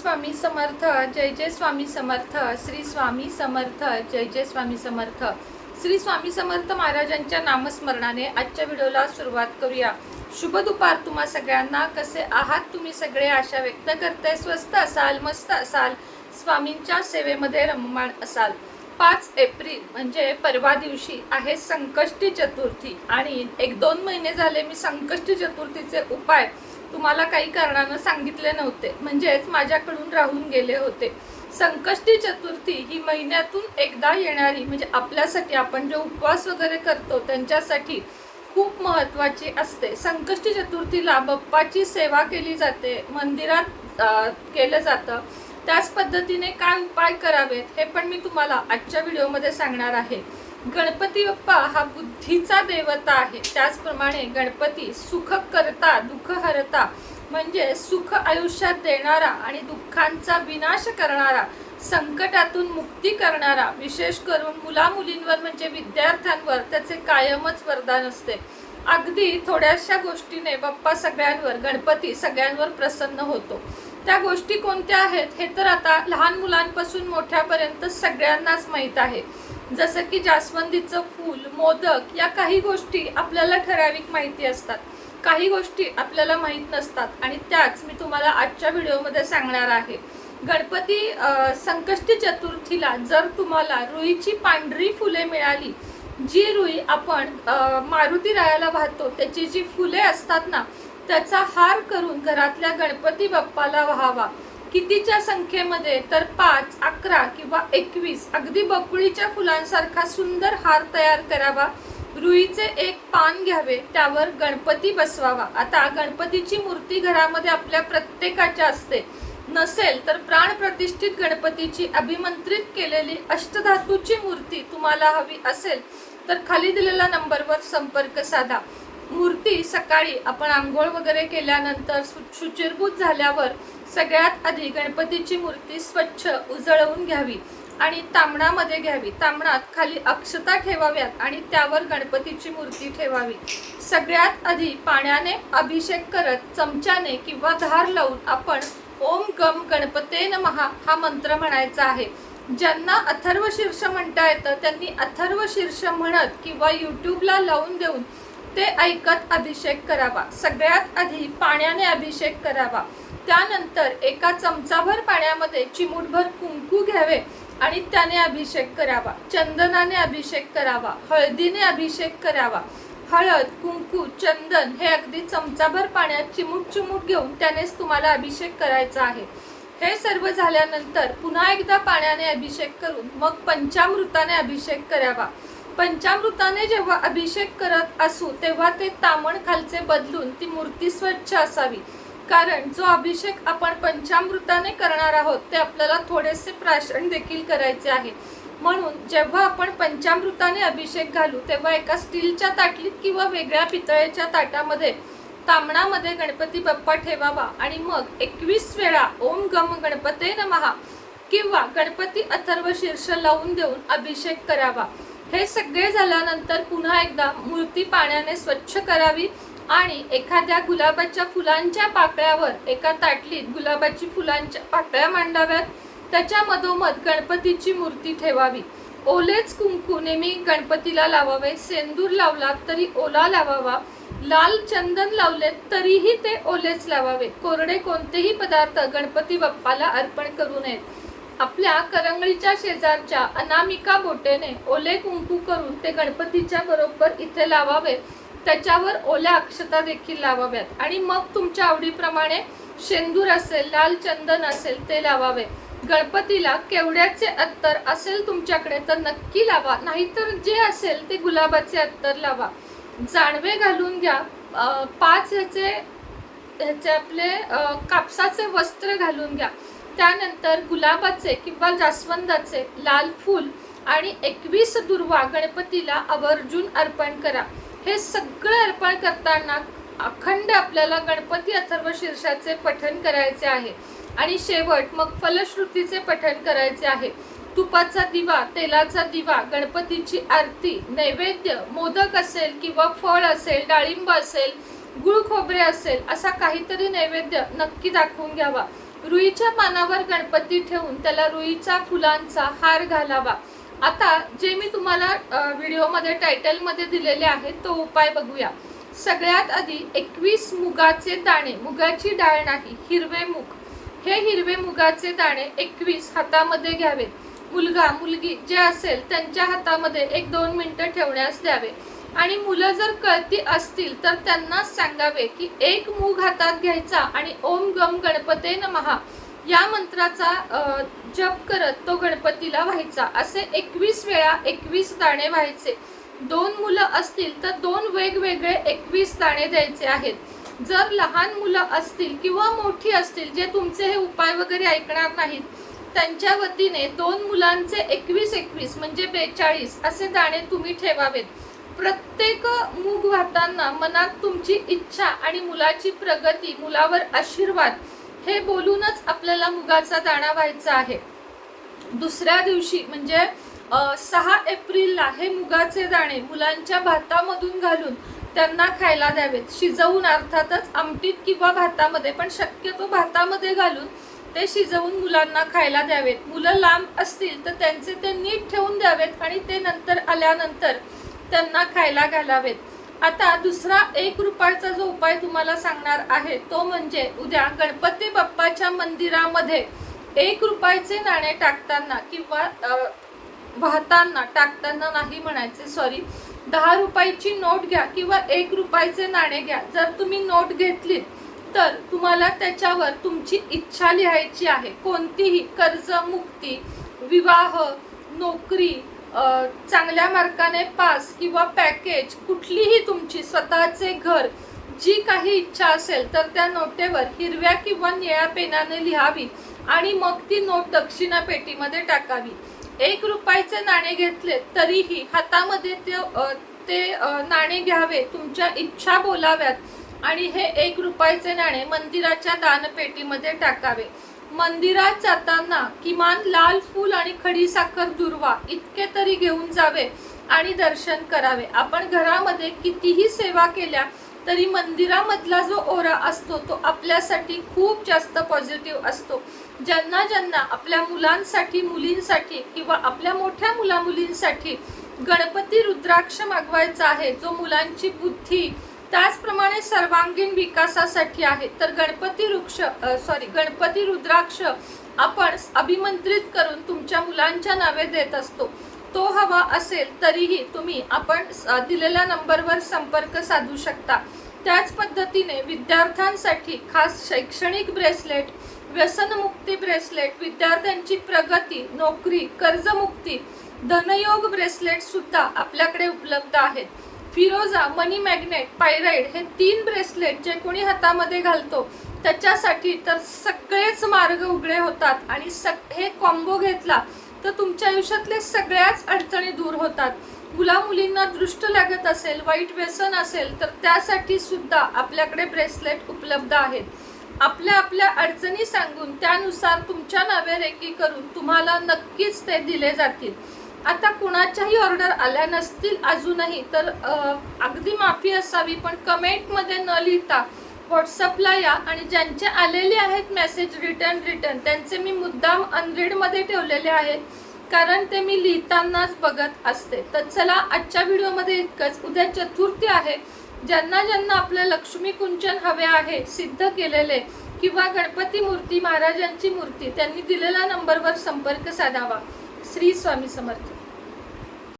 स्वामी समर्थ, जय जय स्वामी समर्थ, श्री स्वामी समर्थ, जय जय स्वामी समर्थ. श्री स्वामी समर्थ महाराजांच्या नामस्मरणाने आजच्या व्हिडिओला सुरुवात करूया. शुभ दुपार तुम्हा सगळ्यांना. कसे आहात तुम्ही सगळे? आशा व्यक्त करते स्वस्त असाल, मस्त असाल, स्वामींच्या सेवेमध्ये रममाण असाल. 5 एप्रिल म्हणजे परवा दिवशी आहे संकष्टी चतुर्थी आणि 1-2 महिने झाले मी संकष्टी चतुर्थीचे उपाय तुम्हाला काही कारणानं सांगितले नव्हते, म्हणजेच माझ्याकडून राहून गेले होते. संकष्टी चतुर्थी ही महिन्यातून एकदा येणारी, म्हणजे आपल्यासाठी आपण जे उपवास वगैरे करतो त्यांच्यासाठी खूप महत्त्वाची असते. संकष्टी चतुर्थीला बाप्पाची सेवा केली जाते, मंदिरात केलं जातं. त्याच पद्धतीने काय उपाय करावेत हे पण मी तुम्हाला आजच्या व्हिडिओमध्ये सांगणार आहे. गणपती बाप्पा हा बुद्धीचा देवता आहे. त्याचप्रमाणे गणपती सुख करता दुःख हरता, म्हणजे सुख आयुष्यात देणारा आणि दुःखांचा विनाश करणारा, संकटातून मुक्ती करणारा, विशेष करून मुलामुलींवर म्हणजे विद्यार्थ्यांवर त्याचे कायमच वरदान असते. अगदी थोड्याशा गोष्टीने बाप्पा सगळ्यांवर, गणपती सगळ्यांवर प्रसन्न होतो. त्या गोष्टी कोणत्या आहेत हे तर आता लहान मुलांपासून मोठ्यापर्यंत सगळ्यांनाच माहीत आहे. जसं की जास्वंदीचं फूल, मोदक, या काही गोष्टी आपल्याला ठराविक माहिती असतात, काही गोष्टी आपल्याला माहीत नसतात आणि त्याच मी तुम्हाला आजच्या व्हिडिओमध्ये सांगणार आहे. गणपती संकष्टी चतुर्थीला जर तुम्हाला रुईची पांढरी फुले मिळाली, जी रुई आपण मारुती रायाला वाहतो त्याची जी फुले असतात ना, त्याचा हार करून घरातल्या गणपती बाप्पाला व्हावा. कितीच्या संख्येमध्ये तर 5, 11 किंवा 21 अगदी बकुळीच्या फुलांसारखा सुंदर हार तयार करावा. रुईचे एक पान घ्यावे, त्यावर गणपती बसवावा. आता गणपतीची मूर्ती घरामध्ये आपल्या प्रत्येकाच्या असते, नसेल तर प्राण प्रतिष्ठित गणपतीची अभिमंत्रित केलेली अष्टधातूची मूर्ती तुम्हाला हवी असेल तर खाली दिलेल्या नंबरवर संपर्क साधा. मूर्ती सकाळी आपण आंघोळ वगैरे केल्यानंतर शुचिर्भूत झाल्यावर सगळ्यात आधी गणपतीची मूर्ती स्वच्छ उजळवून घ्यावी आणि तामणामध्ये घ्यावी. तामणात खाली अक्षता ठेवाव्यात आणि त्यावर गणपतीची मूर्ती ठेवावी. सगळ्यात आधी पाण्याने अभिषेक करत चमच्याने किंवा धार लावून आपण ओम गम गणपते नमः हा मंत्र म्हणायचा आहे. ज्यांना अथर्व शीर्ष म्हणता येतं त्यांनी अथर्व शीर्ष म्हणत किंवा यूट्यूबला लावून देऊन ते ऐकत अभिषेक करावा. सगळ्यात आधी पाण्याने अभिषेक करावा. त्यानंतर एका चमचाभर पाण्यामध्ये चिमूटभर कुंकू घ्यावे आणि त्याने अभिषेक करावा. चंदनाने अभिषेक करावा, हळदीने अभिषेक करावा. हळद, कुंकू, चंदन हे अगदी चमचाभर पाण्यात चिमूट घेऊन त्यानेच तुम्हाला अभिषेक करायचा आहे. हे सर्व झाल्यानंतर पुन्हा एकदा पाण्याने अभिषेक करून मग पंचामृताने अभिषेक करावा. पंचामृताने जेव्हा अभिषेक करत असू तेव्हा ते तामण खालचे बदलून ती मूर्ती स्वच्छ असावी, कारण जो अभिषेक आपण पंचामृताने करणार आहोत ते आपल्याला थोडेसे प्राशन देखील करायचे आहे. म्हणून जेव्हा आपण पंचामृताने अभिषेक घालू तेव्हा एका स्टीलच्या ताटलीत किंवा वेगळ्या पितळेच्या ताटामध्ये तामणामध्ये गणपती बाप्पा ठेवावा आणि मग 21 वेळा ओम गम गणपते नमः किंवा गणपती अथर्व शीर्ष लावून देऊन अभिषेक करावा. हे सगळे झाल्यानंतर पुन्हा एकदा मूर्ती पाण्याने स्वच्छ करावी आणि एखाद्या गुलाबाच्या फुलांच्या पाकळ्यावर एका ताटलीत गुलाबाची फुलांच्या पाकळ्या मांडाव्यात. त्याच्या मधोमध गणपतीची मूर्ती ठेवावी. ओलेच कुंकू नेहमी गणपतीला लावावे. सेंदूर लावला तरी ओला लावावा. लाल चंदन लावले तरीही ते ओलेच लावावे. कोरडे कोणतेही पदार्थ गणपती बाप्पाला अर्पण करू नयेत. आपल्या करंगळीच्या शेजारच्या अनामिका बोटेने ओले कुंकू करून ते गणपतीच्या बरोबर इथे लावावे. त्याच्यावर ओल्या अक्षता देखील लावाव्यात आणि मग तुमच्या आवडीप्रमाणे शेंदूर असेल, लाल चंदन असेल ते लावावे. गणपतीला केवड्याचे अत्तर असेल तुमच्याकडे तर नक्की लावा, नाहीतर जे असेल ते गुलाबाचे अत्तर लावा. जानवे घालून घ्या. 5 ह्याचे आपले कापसाचे वस्त्र घालून घ्या. त्यानंतर गुलाबाचे किंवा जास्वंदाचे लाल फूल आणि 21 दुर्वा गणपतीला आवर्जून अर्पण करा. हे सगळं अर्पण करताना अखंड आपल्याला गणपती अथर्व शीर्षाचे पठण करायचे आहे आणि शेवट मग फलश्रुतीचे पठण करायचे आहे. तुपाचा दिवा, तेलाचा दिवा, गणपतीची आरती, नैवेद्य, मोदक असेल किंवा फळ असेल, डाळिंब असेल, गुळ खोबरे असेल, असा काहीतरी नैवेद्य नक्की दाखवून घ्यावा. रुईच्या पानावर गणपती ठेवून त्याला रुईच्या फुलांचा हार घालावा। आता जे मी तुम्हाला व्हिडिओमध्ये टायटलमध्ये दिलेले आहे तो उपाय बघूया। सगळ्यात आधी 21 मुगाचे दाणे, मुगाची डाळ नाही, हिरवे मूग, हे हिरवे मुगाचे दाणे 21 हातामध्ये घ्यावेत। मुलगा मुलगी जे असेल त्यांच्या हातामध्ये 1-2 मिनिटं ठेवण्यास द्यावे। आणि मुलं जर कळती असतील तर त्यांना सांगावे की एक मूग हातात घ्यायचा आणि ओम गम गणपते नमः या मंत्राचा जप करत तो गणपतीला व्हायचा। असे 21 वेळा 21 दाणे व्हायचे। 2 मुलं असतील तर 2 वेगवेगळे 21 दाणे द्यायचे आहेत। जर लहान मुलं असतील किंवा मोठी असतील जे तुमचे हे उपाय वगैरे ऐकणार नाहीत, त्यांच्या वतीने 2 मुलांचे 21-21 म्हणजे 42 असे दाणे तुम्ही ठेवावेत। प्रत्येक मूग वाहताना मनात तुमची इच्छा आणि मुलाची प्रगती, मुलावर आशीर्वाद हे बोलूनच आपल्याला मुगाचा दाणा व्हायचा आहे। दुसऱ्या दिवशी म्हणजे 6 एप्रिलला हे मुगाचे दाणे मुलांच्या भातामधून घालून त्यांना खायला द्यावेत। शिजवून अर्थातच आमटीत किंवा भातामध्ये, पण शक्यतो भातामध्ये घालून ते शिजवून मुलांना खायला द्यावेत। मुलं लांब असतील तर त्यांचे ते नीट ठेवून द्यावेत आणि ते नंतर आल्यानंतर त्यांना खायला घालावेत। आता दुसरा 1 रुपयाचा जो उपाय तुम्हाला सांगणार आहे तो म्हणजे उद्या गणपती बाप्पाच्या मंदिरामध्ये 1 रुपयाचे नाणे टाकताना किंवा वाहताना, टाकताना नाही म्हणायचे, सॉरी, 10 रुपयाची नोट घ्या किंवा 1 रुपयाचे नाणे घ्या। जर तुम्ही नोट घेतलीत तर तुम्हाला त्याच्यावर तुमची इच्छा लिहायची आहे, कोणतीही, कर्जमुक्ती, विवाह, नोकरी, चांगल्या मार्काने पास किंवा पॅकेज, कुठलीही तुमची स्वतःचे घर, जी काही इच्छा असेल तर त्या नोटेवर हिरव्या किंवा निळ्या पेनाने लिहावी आणि मग ती नोट दक्षिणा पेटीमध्ये टाकावी। 1 रुपयाचे नाणे घेतले तरीही हातामध्ये ते नाणे घ्यावे, तुमच्या इच्छा बोलाव्यात आणि हे 1 रुपयाचे नाणे मंदिराच्या दानपेटीमध्ये टाकावे। मंदिरात जाताना किमान लाल फूल आणि खडीसाखर दुर्वा इतके तरी घेऊन जावे आणि दर्शन करावे। आपण घरामध्ये कितीही सेवा केल्या तरी मंदिरामधला जो ओरा असतो तो आपल्यासाठी खूप जास्त पॉझिटिव्ह असतो। ज्यांना ज्यांना आपल्या मुलांसाठी, मुलींसाठी किंवा आपल्या मोठ्या मुला मुलींसाठी गणपती रुद्राक्ष मागवायचा आहे, जो मुलांची बुद्धी त्याचप्रमाणे सर्वांगीण विकासासाठी आहे, तर गणपती रुद्राक्ष आपण अभिमंत्रित करून तुमच्या मुलांच्या नावे देत असतो। तो हवा असेल तरीही तुम्ही आपण दिलेल्या नंबरवर संपर्क साधू शकता। त्याच पद्धतीने विद्यार्थ्यांसाठी खास शैक्षणिक ब्रेसलेट, व्यसनमुक्ती ब्रेसलेट, विद्यार्थ्यांची प्रगती, नोकरी, कर्जमुक्ती, धनयोग ब्रेसलेट सुद्धा आपल्याकडे उपलब्ध आहेत। फिरोजा, मनी मॅग्नेट, पायराइड हे 3 ब्रेसलेट जे कोणी हातामध्ये घालतो त्याच्यासाठी तर सगळेच मार्ग उघडे होतात आणि हे कॉम्बो घेतला तर तुमच्या आयुष्यातले सगळ्याच अडचणी दूर होतात। मुला मुलींना दृष्ट लागत असेल, वाईट व्यसन असेल तर त्यासाठी सुद्धा आपल्याकडे ब्रेसलेट उपलब्ध आहेत। आपल्या आपल्या अडचणी सांगून त्यानुसार तुमच्या नावे रेकी करून तुम्हाला नक्कीच ते दिले जातील। आता कुणाच्याही ऑर्डर आल्या नसतील अजूनही तर अगदी माफी असावी, पण कमेंटमध्ये न लिहिता व्हॉट्सअपला या आणि ज्यांचे आलेले आहेत मेसेज रिटर्न त्यांचे मी मुद्दाम अनरीडमध्ये ठेवलेले आहेत, कारण ते मी लिहितानाच बघत असते। तर चला आजच्या व्हिडिओमध्ये इतकंच। उद्या चतुर्थी आहे। ज्यांना ज्यांना आपलं लक्ष्मी कुंचन हवे आहे सिद्ध केलेले किंवा गणपती मूर्ती, महाराजांची मूर्ती, त्यांनी दिलेल्या नंबरवर संपर्क साधावा। श्री स्वामी समर्थ।